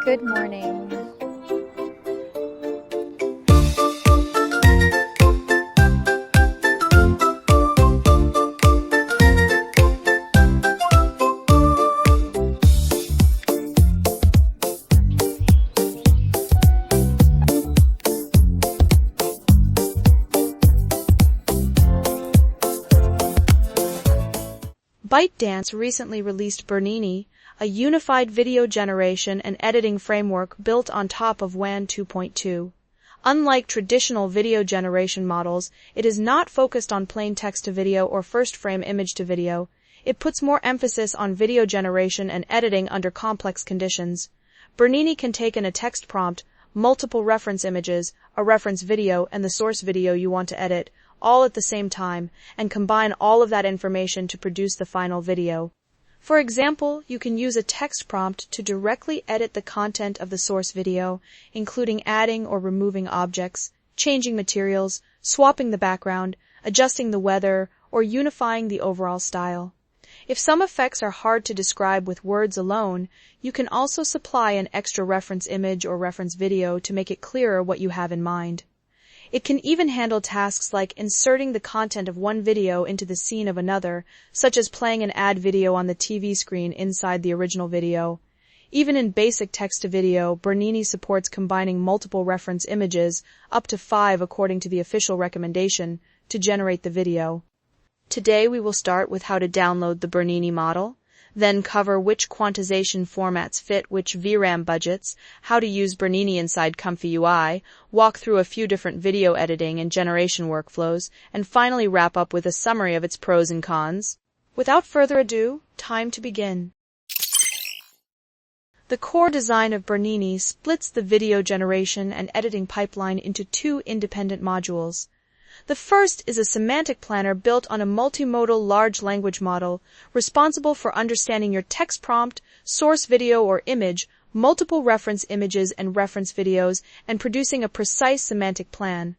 Good morning. ByteDance recently released Bernini, a unified video generation and editing framework built on top of WAN 2.2. Unlike traditional video generation models, it is not focused on plain text-to-video or first-frame image-to-video. It puts more emphasis on video generation and editing under complex conditions. Bernini can take in a text prompt, multiple reference images, a reference video, and the source video you want to edit, all at the same time, and combine all of that information to produce the final video. For example, you can use a text prompt to directly edit the content of the source video, including adding or removing objects, changing materials, swapping the background, adjusting the weather, or unifying the overall style. If some effects are hard to describe with words alone, you can also supply an extra reference image or reference video to make it clearer what you have in mind. It can even handle tasks like inserting the content of one video into the scene of another, such as playing an ad video on the TV screen inside the original video. Even in basic text-to-video, Bernini supports combining multiple reference images, up to 5 according to the official recommendation, to generate the video. Today we will start with how to download the Bernini model, then cover which quantization formats fit which VRAM budgets, how to use Bernini inside Comfy UI, walk through a few different video editing and generation workflows, and finally wrap up with a summary of its pros and cons. Without further ado, time to begin. The core design of Bernini splits the video generation and editing pipeline into 2 independent modules. The first is a semantic planner built on a multimodal large language model, responsible for understanding your text prompt, source video or image, multiple reference images and reference videos, and producing a precise semantic plan.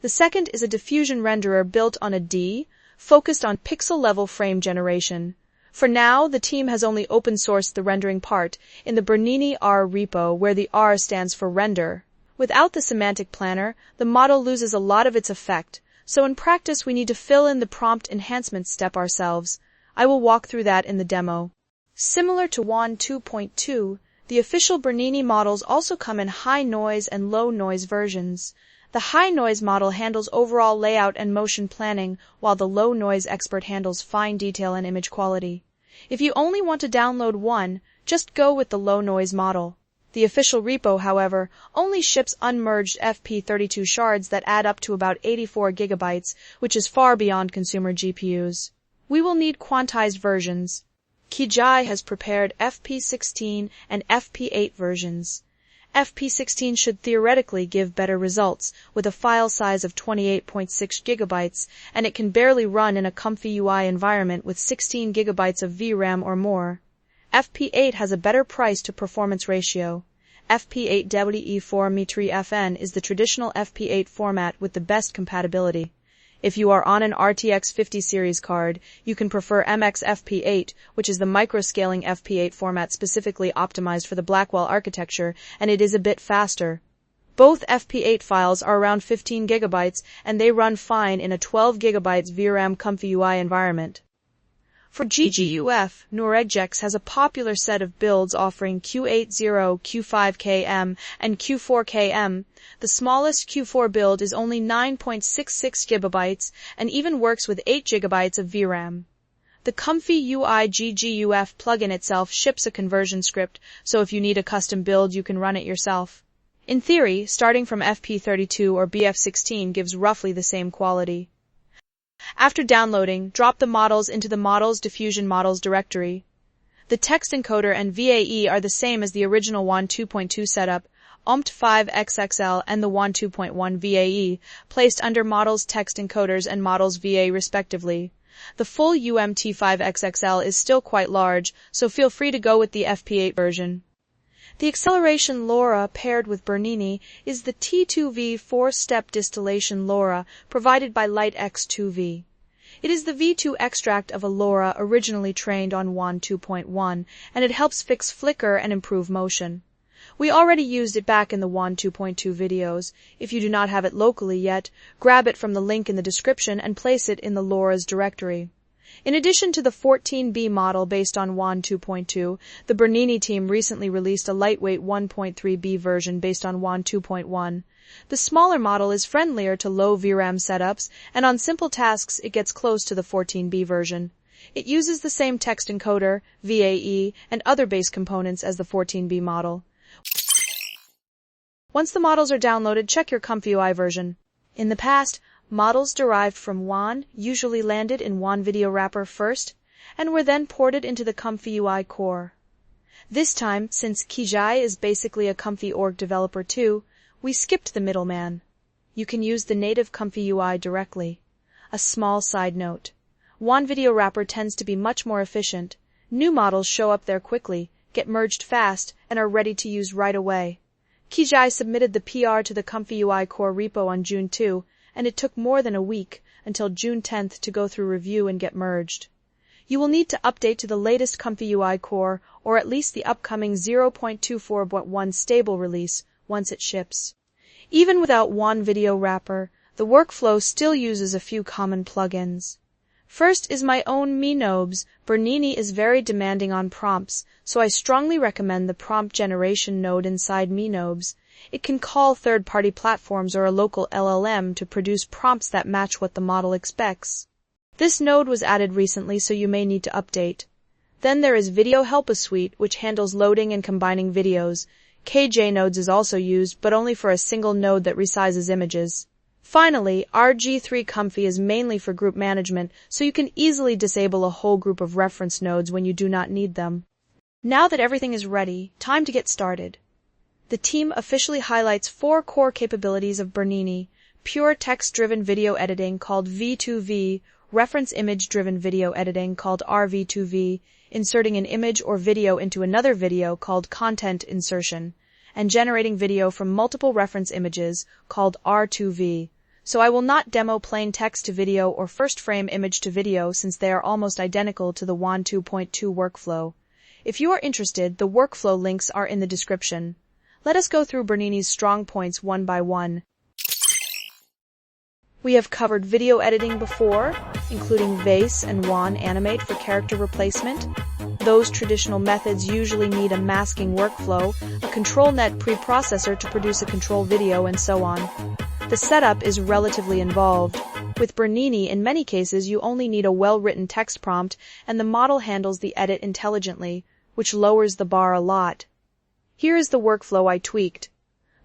The second is a diffusion renderer built on a D, focused on pixel-level frame generation. For now, the team has only open-sourced the rendering part in the Bernini R repo, where the R stands for render. Without the semantic planner, the model loses a lot of its effect, so in practice we need to fill in the prompt enhancement step ourselves. I will walk through that in the demo. Similar to WAN 2.2, the official Bernini models also come in high noise and low noise versions. The high noise model handles overall layout and motion planning, while the low noise expert handles fine detail and image quality. If you only want to download one, just go with the low noise model. The official repo, however, only ships unmerged FP32 shards that add up to about 84 gigabytes, which is far beyond consumer GPUs. We will need quantized versions. Kijai has prepared FP16 and FP8 versions. FP16 should theoretically give better results, with a file size of 28.6 gigabytes, and it can barely run in a Comfy UI environment with 16 gigabytes of VRAM or more. FP8 has a better price-to-performance ratio. FP8WE4ME3FN is the traditional FP8 format with the best compatibility. If you are on an RTX 50 series card, you can prefer MX FP8, which is the microscaling FP8 format specifically optimized for the Blackwell architecture, and it is a bit faster. Both FP8 files are around 15 gigabytes, and they run fine in a 12 gigabytes VRAM Comfy UI environment. For GGUF, Noregjex has a popular set of builds offering Q80, Q5KM, and Q4KM. The smallest Q4 build is only 9.66 gigabytes and even works with 8 gigabytes of VRAM. The Comfy UI GGUF plugin itself ships a conversion script, so if you need a custom build, you can run it yourself. In theory, starting from FP32 or BF16 gives roughly the same quality. After downloading, drop the models into the Models Diffusion Models directory. The text encoder and VAE are the same as the original WAN 2.2 setup, OMT5XXL and the WAN 2.1 VAE, placed under Models Text Encoders and Models VA respectively. The full UMT5XXL is still quite large, so feel free to go with the FP8 version. The acceleration LoRa paired with Bernini is the T2V 4-step distillation LoRa provided by LiteX2V. It is the V2 extract of a LoRa originally trained on WAN 2.1, and it helps fix flicker and improve motion. We already used it back in the WAN 2.2 videos. If you do not have it locally yet, grab it from the link in the description and place it in the LoRa's directory. In addition to the 14B model based on WAN 2.2, the Bernini team recently released a lightweight 1.3B version based on WAN 2.1. The smaller model is friendlier to low VRAM setups, and on simple tasks it gets close to the 14B version. It uses the same text encoder, VAE, and other base components as the 14B model. Once the models are downloaded, check your ComfyUI version. In the past, models derived from WAN usually landed in WAN Video Wrapper first, and were then ported into the ComfyUI core. This time, since Kijai is basically a Comfy.org developer too, we skipped the middleman. You can use the native ComfyUI directly. A small side note. WAN Video Wrapper tends to be much more efficient. New models show up there quickly, get merged fast, and are ready to use right away. Kijai submitted the PR to the ComfyUI core repo on June 2, and it took more than a week, until June 10th, to go through review and get merged. You will need to update to the latest ComfyUI core, or at least the upcoming 0.24.1 stable release, once it ships. Even without WAN Video Wrapper, the workflow still uses a few common plugins. First is my own MeNobes. Bernini is very demanding on prompts, so I strongly recommend the prompt generation node inside MeNobes. It can call third-party platforms or a local LLM to produce prompts that match what the model expects. This node was added recently, so you may need to update. Then there is Video Helper Suite, which handles loading and combining videos. KJ nodes is also used, but only for a single node that resizes images. Finally, RG3 Comfy is mainly for group management, so you can easily disable a whole group of reference nodes when you do not need them. Now that everything is ready, time to get started. The team officially highlights 4 core capabilities of Bernini: pure text-driven video editing called V2V, reference image-driven video editing called RV2V, inserting an image or video into another video called content insertion, and generating video from multiple reference images called R2V. So I will not demo plain text to video or first frame image to video, since they are almost identical to the WAN 2.2 workflow. If you are interested, the workflow links are in the description. Let us go through Bernini's strong points one by one. We have covered video editing before, including VACE and WAN Animate for character replacement. Those traditional methods usually need a masking workflow, a control net preprocessor to produce a control video, and so on. The setup is relatively involved. With Bernini, in many cases, you only need a well-written text prompt, and the model handles the edit intelligently, which lowers the bar a lot. Here is the workflow I tweaked.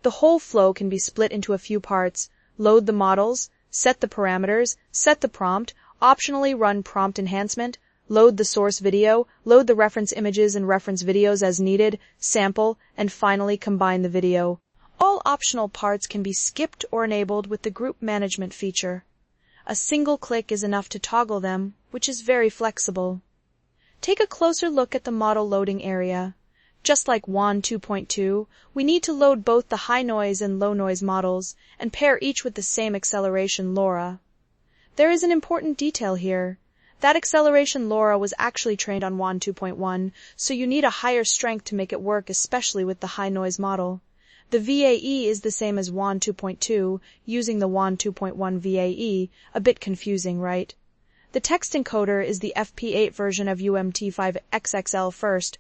The whole flow can be split into a few parts: load the models, set the parameters, set the prompt, optionally run prompt enhancement, load the source video, load the reference images and reference videos as needed, sample, and finally combine the video. All optional parts can be skipped or enabled with the group management feature. A single click is enough to toggle them, which is very flexible. Take a closer look at the model loading area. Just like WAN 2.2, we need to load both the high noise and low noise models, and pair each with the same acceleration LoRa. There is an important detail here. That acceleration LoRa was actually trained on WAN 2.1, so you need a higher strength to make it work, especially with the high noise model. The VAE is the same as WAN 2.2, using the WAN 2.1 VAE, a bit confusing, right? The text encoder is the FP8 version of UMT5XXL first.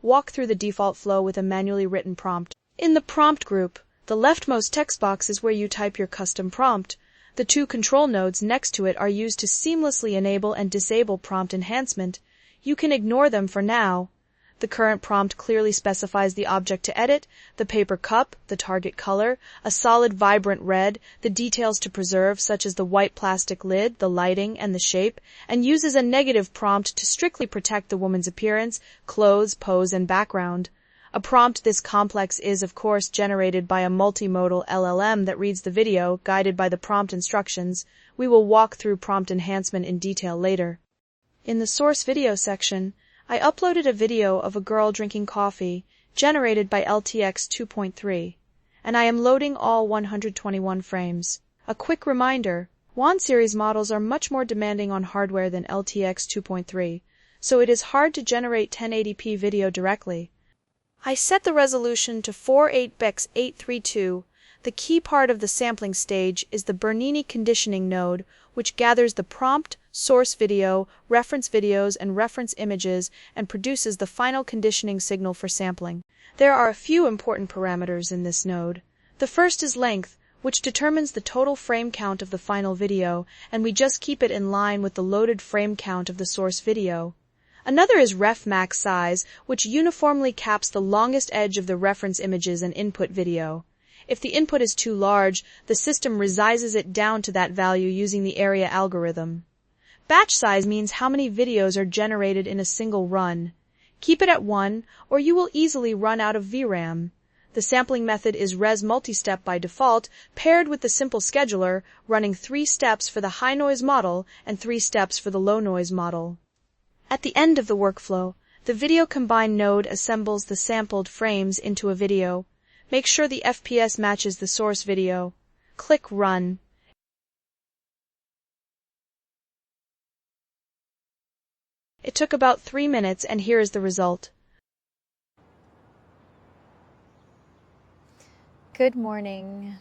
Walk through the default flow with a manually written prompt. In the prompt group, the leftmost text box is where you type your custom prompt. The 2 control nodes next to it are used to seamlessly enable and disable prompt enhancement. You can ignore them for now. The current prompt clearly specifies the object to edit, the paper cup, the target color, a solid vibrant red, the details to preserve such as the white plastic lid, the lighting, and the shape, and uses a negative prompt to strictly protect the woman's appearance, clothes, pose, and background. A prompt this complex is, of course, generated by a multimodal LLM that reads the video, guided by the prompt instructions. We will walk through prompt enhancement in detail later. In the source video section, I uploaded a video of a girl drinking coffee, generated by LTX 2.3, and I am loading all 121 frames. A quick reminder, WAN series models are much more demanding on hardware than LTX 2.3, so it is hard to generate 1080p video directly. I set the resolution to 48x832. The key part of the sampling stage is the Bernini conditioning node, which gathers the prompt, source video, reference videos, and reference images and produces the final conditioning signal for sampling. There are a few important parameters in this node. The first is length, which determines the total frame count of the final video, and we just keep it in line with the loaded frame count of the source video. Another is ref max size, which uniformly caps the longest edge of the reference images and input video. If the input is too large, the system resizes it down to that value using the area algorithm. Batch size means how many videos are generated in a single run. Keep it at 1, or you will easily run out of VRAM. The sampling method is res multistep by default, paired with the simple scheduler, running 3 steps for the high noise model and 3 steps for the low noise model. At the end of the workflow, the video combine node assembles the sampled frames into a video. Make sure the FPS matches the source video. Click Run. It took about 3 minutes, and here is the result. Good morning.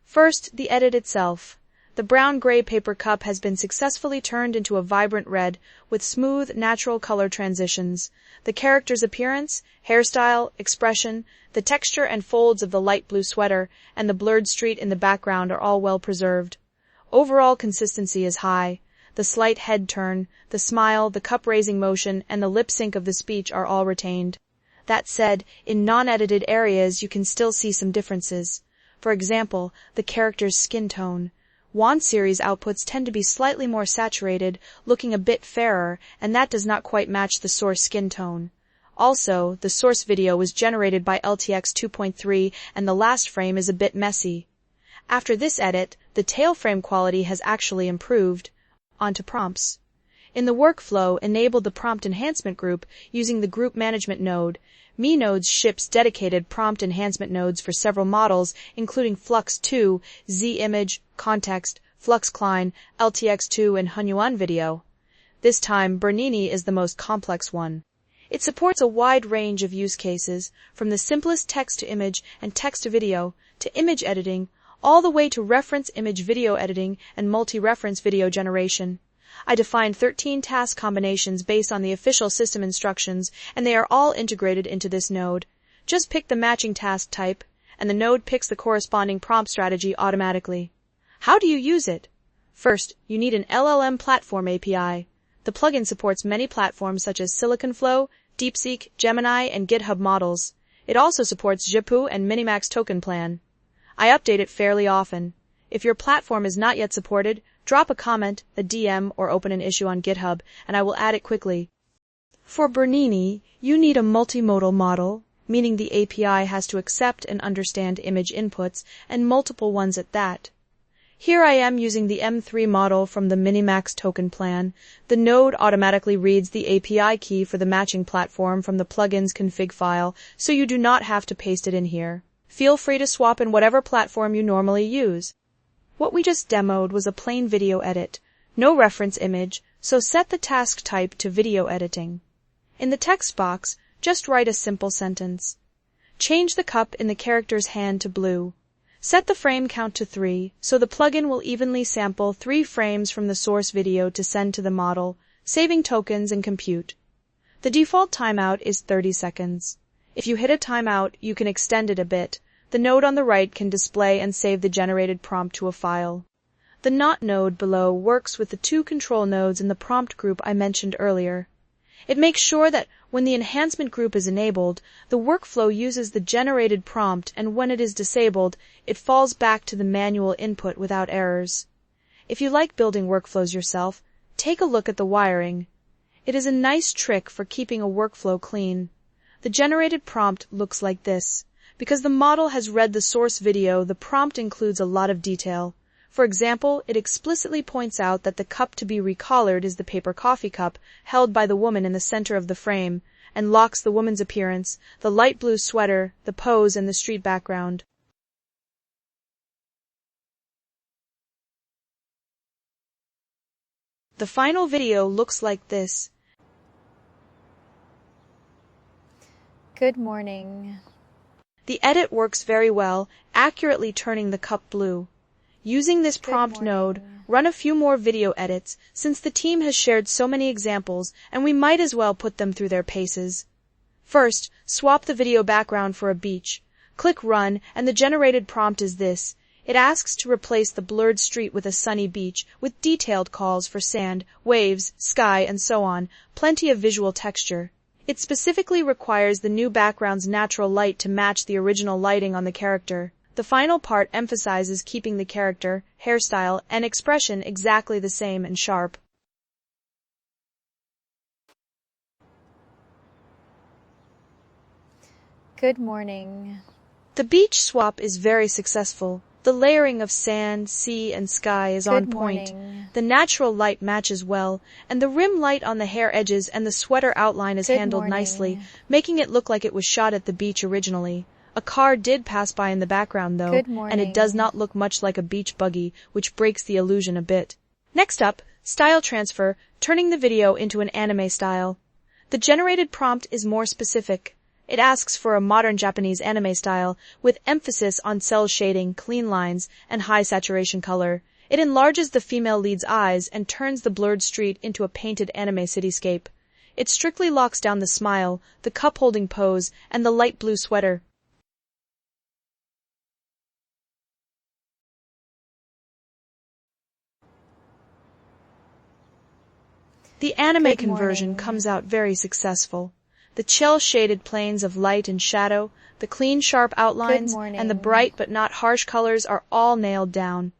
First, the edit itself. The brown-gray paper cup has been successfully turned into a vibrant red with smooth, natural color transitions. The character's appearance, hairstyle, expression, the texture and folds of the light blue sweater, and the blurred street in the background are all well preserved. Overall consistency is high. The slight head turn, the smile, the cup-raising motion, and the lip sync of the speech are all retained. That said, in non-edited areas you can still see some differences. For example, the character's skin tone. WAN series outputs tend to be slightly more saturated, looking a bit fairer, and that does not quite match the source skin tone. Also, the source video was generated by LTX 2.3 and the last frame is a bit messy. After this edit, the tail frame quality has actually improved. On to prompts. In the workflow, enable the prompt enhancement group using the group management node. MeNodes ships dedicated prompt enhancement nodes for several models, including Flux2, Z-Image, Context, FluxCline, LTX2, and Hunyuan Video. This time, Bernini is the most complex one. It supports a wide range of use cases, from the simplest text-to-image and text-to-video to image editing, all the way to reference image video editing and multi-reference video generation. I defined 13 task combinations based on the official system instructions, and they are all integrated into this node. Just pick the matching task type, and the node picks the corresponding prompt strategy automatically. How do you use it? First, you need an LLM platform API. The plugin supports many platforms such as SiliconFlow, DeepSeek, Gemini, and GitHub models. It also supports JPU and Minimax token plan. I update it fairly often. If your platform is not yet supported, drop a comment, a DM, or open an issue on GitHub, and I will add it quickly. For Bernini, you need a multimodal model, meaning the API has to accept and understand image inputs, and multiple ones at that. Here I am using the M3 model from the Minimax token plan. The node automatically reads the API key for the matching platform from the plugin's config file, so you do not have to paste it in here. Feel free to swap in whatever platform you normally use. What we just demoed was a plain video edit, no reference image, so set the task type to video editing. In the text box, just write a simple sentence. Change the cup in the character's hand to blue. Set the frame count to 3, so the plugin will evenly sample 3 frames from the source video to send to the model, saving tokens and compute. The default timeout is 30 seconds. If you hit a timeout, you can extend it a bit. The node on the right can display and save the generated prompt to a file. The not node below works with the 2 control nodes in the prompt group I mentioned earlier. It makes sure that when the enhancement group is enabled, the workflow uses the generated prompt, and when it is disabled, it falls back to the manual input without errors. If you like building workflows yourself, take a look at the wiring. It is a nice trick for keeping a workflow clean. The generated prompt looks like this. Because the model has read the source video, the prompt includes a lot of detail. For example, it explicitly points out that the cup to be recolored is the paper coffee cup held by the woman in the center of the frame, and locks the woman's appearance, the light blue sweater, the pose, and the street background. The final video looks like this. Good morning. The edit works very well, accurately turning the cup blue. Using this prompt node, run a few more video edits, since the team has shared so many examples, and we might as well put them through their paces. First, swap the video background for a beach. Click Run, and the generated prompt is this. It asks to replace the blurred street with a sunny beach, with detailed calls for sand, waves, sky, and so on, plenty of visual texture. It specifically requires the new background's natural light to match the original lighting on the character. The final part emphasizes keeping the character, hairstyle, and expression exactly the same and sharp. Good morning. The beach swap is very successful. The layering of sand, sea, and sky is on point. The natural light matches well, and the rim light on the hair edges and the sweater outline is handled nicely, making it look like it was shot at the beach originally. A car did pass by in the background, though, and it does not look much like a beach buggy, which breaks the illusion a bit. Next up, style transfer, turning the video into an anime style. The generated prompt is more specific. It asks for a modern Japanese anime style, with emphasis on cel shading, clean lines, and high saturation color. It enlarges the female lead's eyes and turns the blurred street into a painted anime cityscape. It strictly locks down the smile, the cup-holding pose, and the light blue sweater. The anime conversion comes out very successful. The chill-shaded planes of light and shadow, the clean, sharp outlines, and the bright but not harsh colors are all nailed down.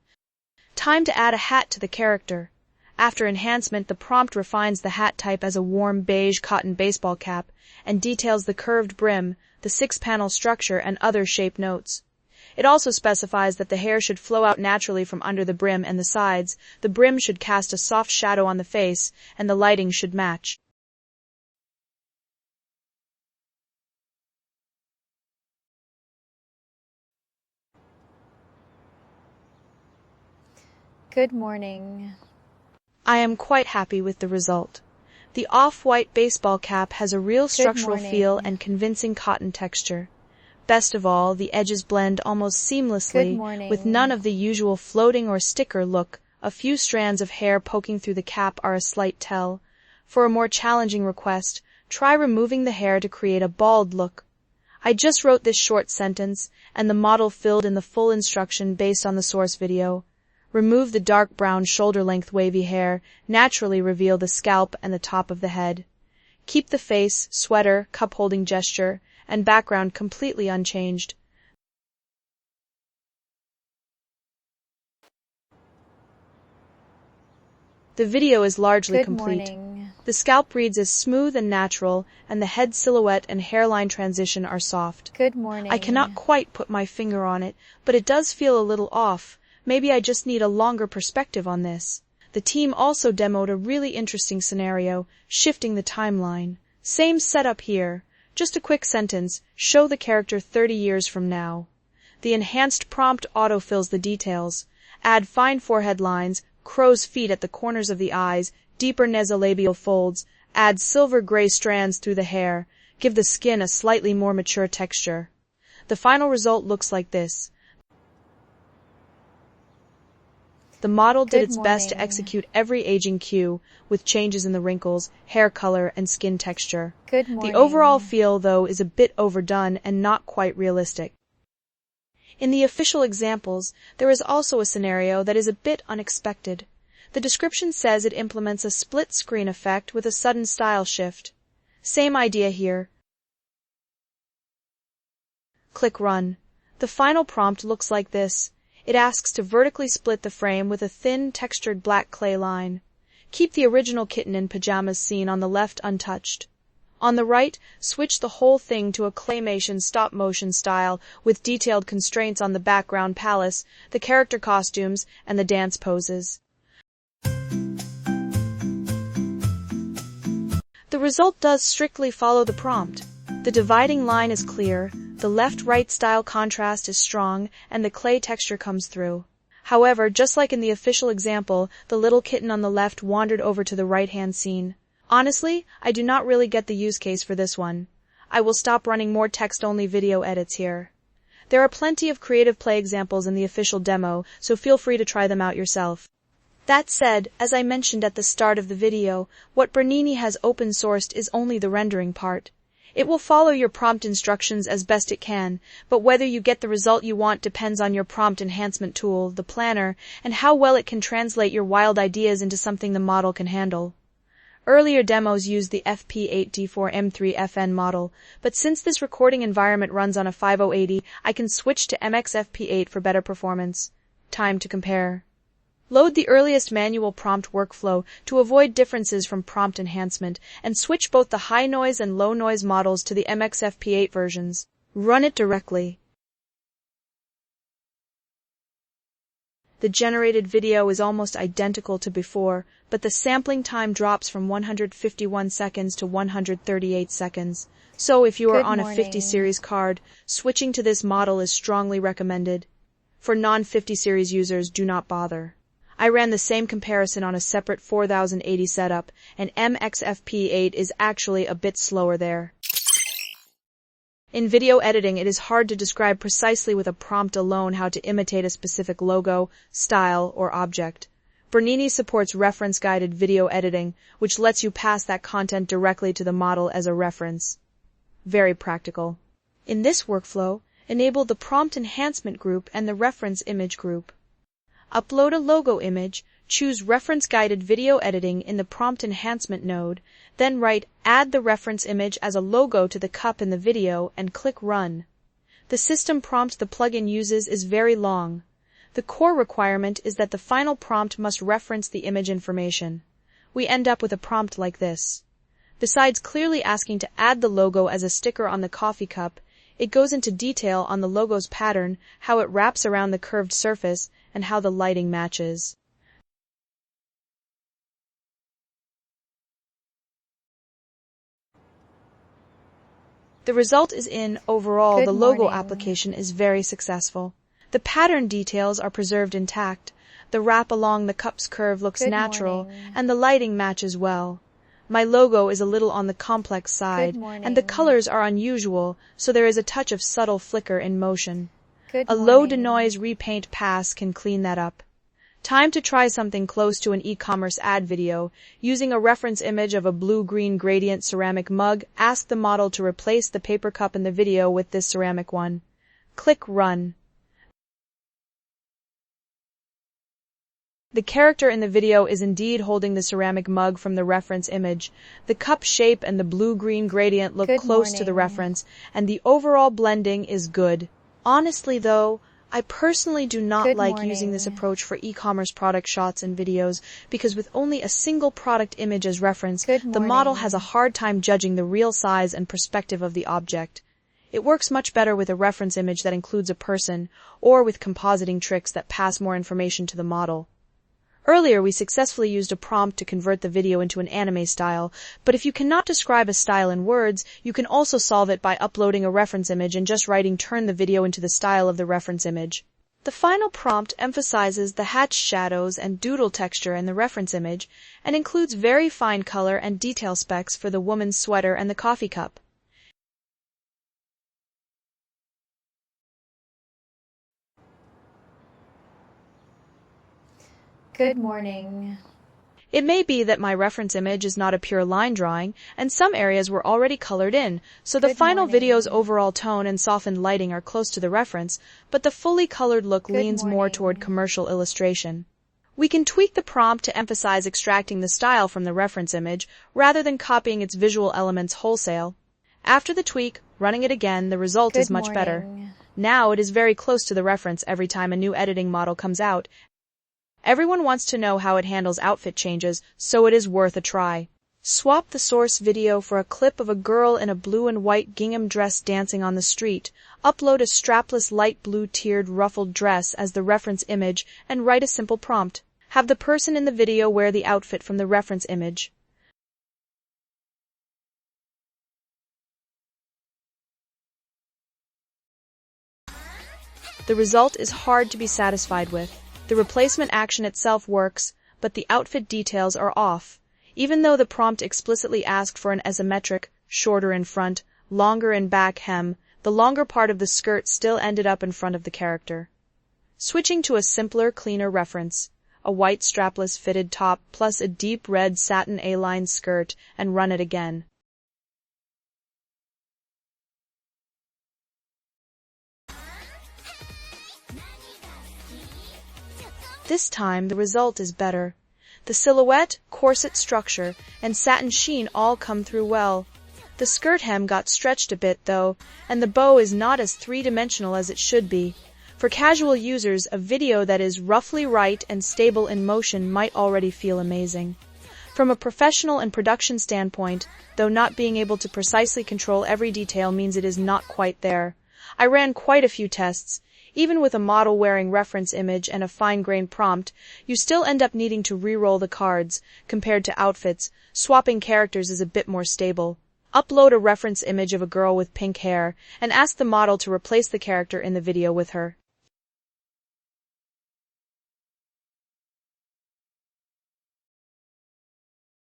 Time to add a hat to the character. After enhancement, the prompt refines the hat type as a warm beige cotton baseball cap and details the curved brim, the 6-panel structure, and other shape notes. It also specifies that the hair should flow out naturally from under the brim and the sides, the brim should cast a soft shadow on the face, and the lighting should match. Good morning. I am quite happy with the result. The off-white baseball cap has a real structural feel and convincing cotton texture. Best of all, the edges blend almost seamlessly, with none of the usual floating or sticker look. A few strands of hair poking through the cap are a slight tell. For a more challenging request, try removing the hair to create a bald look. I just wrote this short sentence, and the model filled in the full instruction based on the source video. Remove the dark brown shoulder-length wavy hair, naturally reveal the scalp and the top of the head. Keep the face, sweater, cup-holding gesture, and background completely unchanged. The video is largely complete. The scalp reads as smooth and natural, and the head silhouette and hairline transition are soft. Good morning. I cannot quite put my finger on it, but it does feel a little off. Maybe I just need a longer perspective on this. The team also demoed a really interesting scenario, shifting the timeline. Same setup here. Just a quick sentence, show the character 30 years from now. The enhanced prompt autofills the details. Add fine forehead lines, crow's feet at the corners of the eyes, deeper nasolabial folds. Add silver-gray strands through the hair. Give the skin a slightly more mature texture. The final result looks like this. The model did its best to execute every aging cue, with changes in the wrinkles, hair color, and skin texture. The overall feel, though, is a bit overdone and not quite realistic. In the official examples, there is also a scenario that is a bit unexpected. The description says it implements a split-screen effect with a sudden style shift. Same idea here. Click Run. The final prompt looks like this. It asks to vertically split the frame with a thin, textured black clay line. Keep the original kitten in pajamas scene on the left untouched. On the right, switch the whole thing to a claymation stop-motion style with detailed constraints on the background palace, the character costumes, and the dance poses. The result does strictly follow the prompt. The dividing line is clear, the left-right style contrast is strong, and the clay texture comes through. However, just like in the official example, the little kitten on the left wandered over to the right-hand scene. Honestly, I do not really get the use case for this one. I will stop running more text-only video edits here. There are plenty of creative play examples in the official demo, so feel free to try them out yourself. That said, as I mentioned at the start of the video, what Bernini has open-sourced is only the rendering part. It will follow your prompt instructions as best it can, but whether you get the result you want depends on your prompt enhancement tool, the planner, and how well it can translate your wild ideas into something the model can handle. Earlier demos used the FP8D4M3FN model, but since this recording environment runs on a 5080, I can switch to MXFP8 for better performance. Time to compare. Load the earliest manual prompt workflow to avoid differences from prompt enhancement, and switch both the high noise and low noise models to the MXFP8 versions. Run it directly. The generated video is almost identical to before, but the sampling time drops from 151 seconds to 138 seconds. So if you are on a 50 series card, switching to this model is strongly recommended. For non-50 series users, do not bother. I ran the same comparison on a separate 4080 setup, and MXFP8 is actually a bit slower there. In video editing, it is hard to describe precisely with a prompt alone how to imitate a specific logo, style, or object. Bernini supports reference-guided video editing, which lets you pass that content directly to the model as a reference. Very practical. In this workflow, enable the prompt enhancement group and the reference image group. Upload a logo image, choose reference-guided video editing in the prompt enhancement node, then write Add the reference image as a logo to the cup in the video and click Run. The system prompt the plugin uses is very long. The core requirement is that the final prompt must reference the image information. We end up with a prompt like this. Besides clearly asking to add the logo as a sticker on the coffee cup, it goes into detail on the logo's pattern, how it wraps around the curved surface, and how the lighting matches. The result is overall, the logo application is very successful. The pattern details are preserved intact, the wrap along the cup's curve looks natural, and the lighting matches well. My logo is a little on the complex side, and the colors are unusual, so there is a touch of subtle flicker in motion. A low denoise repaint pass can clean that up. Time to try something close to an e-commerce ad video. Using a reference image of a blue-green gradient ceramic mug, ask the model to replace the paper cup in the video with this ceramic one. Click Run. The character in the video is indeed holding the ceramic mug from the reference image. The cup shape and the blue-green gradient look close to the reference, and the overall blending is good. Honestly though, I personally do not like using this approach for e-commerce product shots and videos because with only a single product image as reference, the model has a hard time judging the real size and perspective of the object. It works much better with a reference image that includes a person, or with compositing tricks that pass more information to the model. Earlier, we successfully used a prompt to convert the video into an anime style, but if you cannot describe a style in words, you can also solve it by uploading a reference image and just writing "turn the video into the style of the reference image." The final prompt emphasizes the hatched shadows and doodle texture in the reference image, and includes very fine color and detail specs for the woman's sweater and the coffee cup. Good morning. It may be that my reference image is not a pure line drawing, and some areas were already colored in, so the final video's overall tone and softened lighting are close to the reference, but the fully colored look leans more toward commercial illustration. We can tweak the prompt to emphasize extracting the style from the reference image, rather than copying its visual elements wholesale. After the tweak, running it again, the result is much better. Now it is very close to the reference every time a new editing model comes out. Everyone wants to know how it handles outfit changes, so it is worth a try. Swap the source video for a clip of a girl in a blue and white gingham dress dancing on the street. Upload a strapless light blue tiered ruffled dress as the reference image and write a simple prompt. Have the person in the video wear the outfit from the reference image. The result is hard to be satisfied with. The replacement action itself works, but the outfit details are off. Even though the prompt explicitly asked for an asymmetric, shorter in front, longer in back hem, the longer part of the skirt still ended up in front of the character. Switching to a simpler, cleaner reference, a white strapless fitted top plus a deep red satin A-line skirt, and run it again. This time, the result is better. The silhouette, corset structure, and satin sheen all come through well. The skirt hem got stretched a bit, though, and the bow is not as three-dimensional as it should be. For casual users, a video that is roughly right and stable in motion might already feel amazing. From a professional and production standpoint, though not being able to precisely control every detail means it is not quite there. I ran quite a few tests. Even with a model wearing reference image and a fine-grained prompt, you still end up needing to re-roll the cards. Compared to outfits, swapping characters is a bit more stable. Upload a reference image of a girl with pink hair, and ask the model to replace the character in the video with her.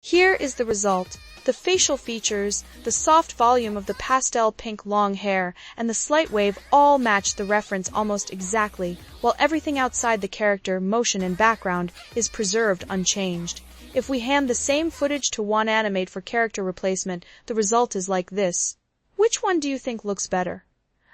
Here is the result. The facial features, the soft volume of the pastel pink long hair, and the slight wave all match the reference almost exactly, while everything outside the character, motion, and background is preserved unchanged. If we hand the same footage to OneAnimate for character replacement, the result is like this. Which one do you think looks better?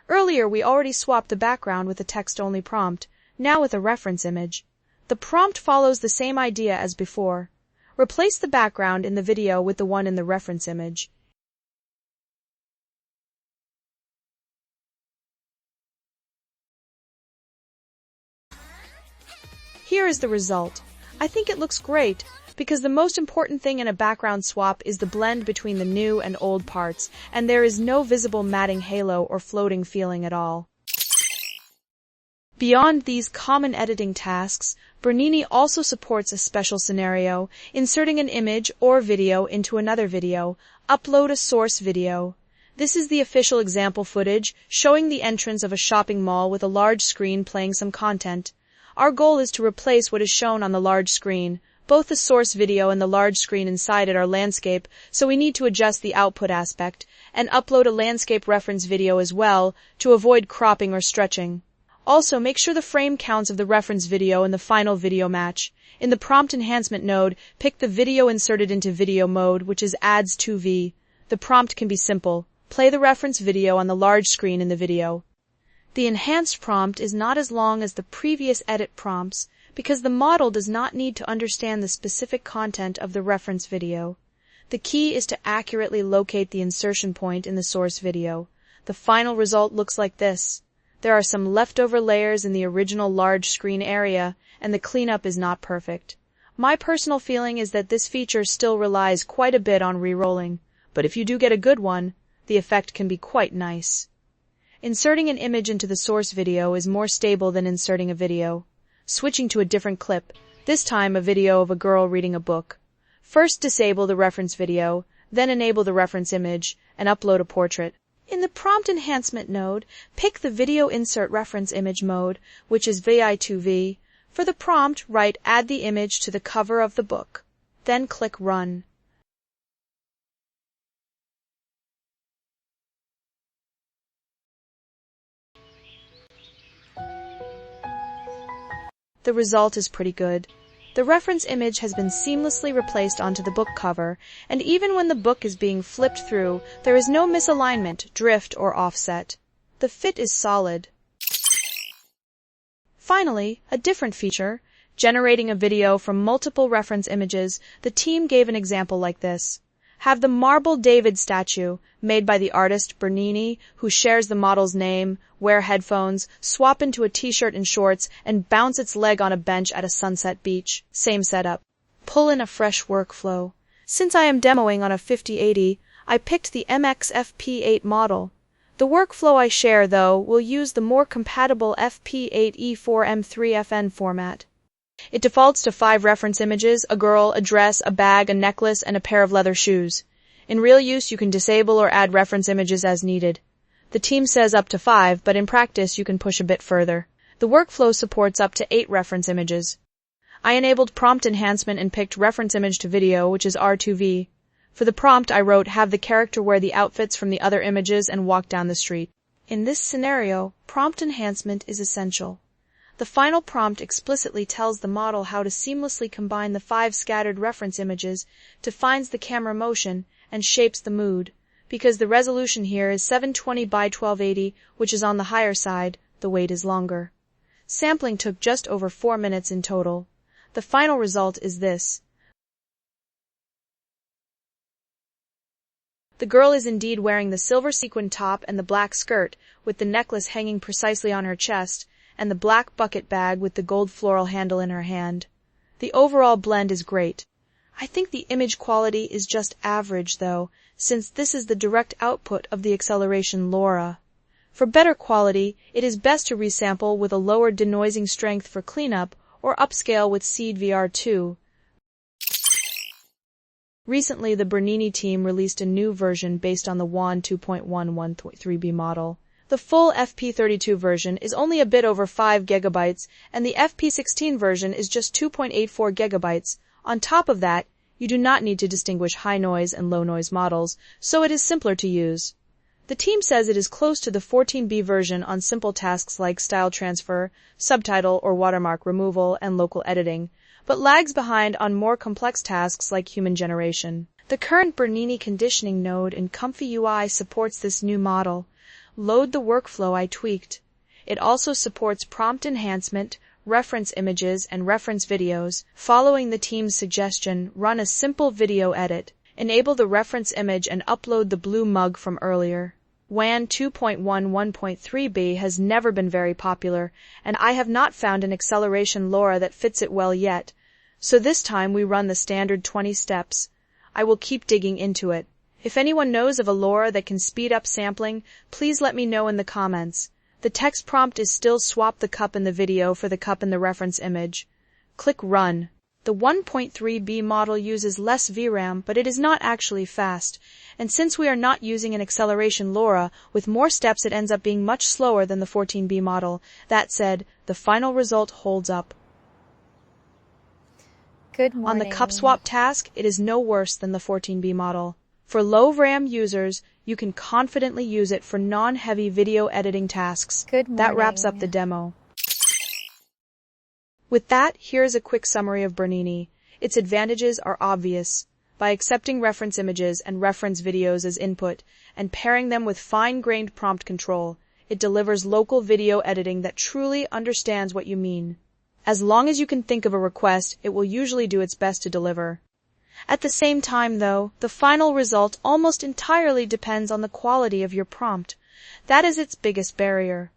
Earlier we already swapped the background with a text-only prompt, now with a reference image. The prompt follows the same idea as before. Replace the background in the video with the one in the reference image. Here is the result. I think it looks great, because the most important thing in a background swap is the blend between the new and old parts, and there is no visible matting halo or floating feeling at all. Beyond these common editing tasks, Bernini also supports a special scenario, inserting an image or video into another video. Upload a source video. This is the official example footage, showing the entrance of a shopping mall with a large screen playing some content. Our goal is to replace what is shown on the large screen. Both the source video and the large screen inside it are landscape, so we need to adjust the output aspect, and upload a landscape reference video as well, to avoid cropping or stretching. Also, make sure the frame counts of the reference video and the final video match. In the prompt enhancement node, pick the video inserted into video mode, which is adds 2V. The prompt can be simple. Play the reference video on the large screen in the video. The enhanced prompt is not as long as the previous edit prompts because the model does not need to understand the specific content of the reference video. The key is to accurately locate the insertion point in the source video. The final result looks like this. There are some leftover layers in the original large screen area, and the cleanup is not perfect. My personal feeling is that this feature still relies quite a bit on re-rolling, but if you do get a good one, the effect can be quite nice. Inserting an image into the source video is more stable than inserting a video. Switching to a different clip, this time a video of a girl reading a book. First disable the reference video, then enable the reference image, and upload a portrait. In the prompt enhancement node, pick the video insert reference image mode, which is Vi2V. For the prompt, write add the image to the cover of the book. Then click run. The result is pretty good. The reference image has been seamlessly replaced onto the book cover, and even when the book is being flipped through, there is no misalignment, drift, or offset. The fit is solid. Finally, a different feature, generating a video from multiple reference images. The team gave an example like this. Have the marble David statue, made by the artist Bernini, who shares the model's name, wear headphones, swap into a t-shirt and shorts, and bounce its leg on a bench at a sunset beach. Same setup. Pull in a fresh workflow. Since I am demoing on a 5080, I picked the MX-FP8 model. The workflow I share, though, will use the more compatible FP8E4M3FN format. It defaults to 5 reference images, a girl, a dress, a bag, a necklace, and a pair of leather shoes. In real use, you can disable or add reference images as needed. The team says up to 5, but in practice, you can push a bit further. The workflow supports up to 8 reference images. I enabled prompt enhancement and picked reference image to video, which is R2V. For the prompt, I wrote, have the character wear the outfits from the other images and walk down the street. In this scenario, prompt enhancement is essential. The final prompt explicitly tells the model how to seamlessly combine the 5 scattered reference images, defines the camera motion, and shapes the mood. Because the resolution here is 720 by 1280, which is on the higher side, the wait is longer. Sampling took just over 4 minutes in total. The final result is this. The girl is indeed wearing the silver sequin top and the black skirt, with the necklace hanging precisely on her chest, and the black bucket bag with the gold floral handle in her hand. The overall blend is great. I think the image quality is just average, though, since this is the direct output of the acceleration LoRa. For better quality, it is best to resample with a lower denoising strength for cleanup or upscale with Seed VR2. Recently, the Bernini team released a new version based on the WAN 2.113B model. The full FP32 version is only a bit over 5 GB, and the FP16 version is just 2.84 GB. On top of that, you do not need to distinguish high noise and low noise models, so it is simpler to use. The team says it is close to the 14B version on simple tasks like style transfer, subtitle or watermark removal, and local editing, but lags behind on more complex tasks like human generation. The current Bernini conditioning node in Comfy UI supports this new model. Load the workflow I tweaked. It also supports prompt enhancement, reference images, and reference videos. Following the team's suggestion, run a simple video edit. Enable the reference image and upload the blue mug from earlier. WAN 2.1.1.3b has never been very popular, and I have not found an acceleration LoRa that fits it well yet. So this time we run the standard 20 steps. I will keep digging into it. If anyone knows of a LoRa that can speed up sampling, please let me know in the comments. The text prompt is still swap the cup in the video for the cup in the reference image. Click Run. The 1.3B model uses less VRAM, but it is not actually fast. And since we are not using an acceleration LoRa, with more steps it ends up being much slower than the 14B model. That said, the final result holds up. Good morning. On the cup swap task, it is no worse than the 14B model. For low RAM users, you can confidently use it for non-heavy video editing tasks. Good morning. That wraps up the demo. With that, here's a quick summary of Bernini. Its advantages are obvious. By accepting reference images and reference videos as input and pairing them with fine-grained prompt control, it delivers local video editing that truly understands what you mean. As long as you can think of a request, it will usually do its best to deliver. At the same time, though, the final result almost entirely depends on the quality of your prompt. That is its biggest barrier.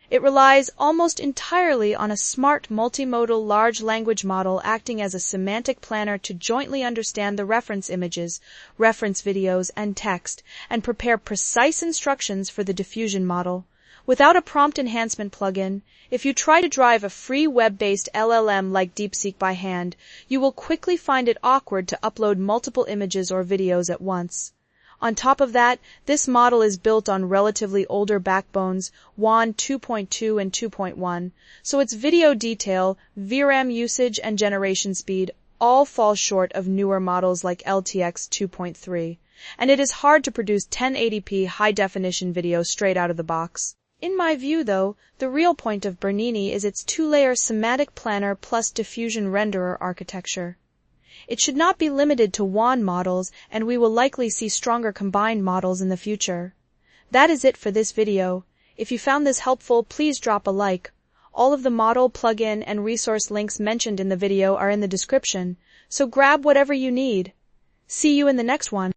It relies almost entirely on a smart multimodal large language model acting as a semantic planner to jointly understand the reference images, reference videos, and text, and prepare precise instructions for the diffusion model. Without a prompt enhancement plugin, if you try to drive a free web-based LLM like DeepSeek by hand, you will quickly find it awkward to upload multiple images or videos at once. On top of that, this model is built on relatively older backbones, WAN 2.2 and 2.1, so its video detail, VRAM usage, and generation speed all fall short of newer models like LTX 2.3, and it is hard to produce 1080p high-definition video straight out of the box. In my view, though, the real point of Bernini is its two-layer semantic planner plus diffusion renderer architecture. It should not be limited to WAN models, and we will likely see stronger combined models in the future. That is it for this video. If you found this helpful, please drop a like. All of the model, plugin, and resource links mentioned in the video are in the description, so grab whatever you need. See you in the next one.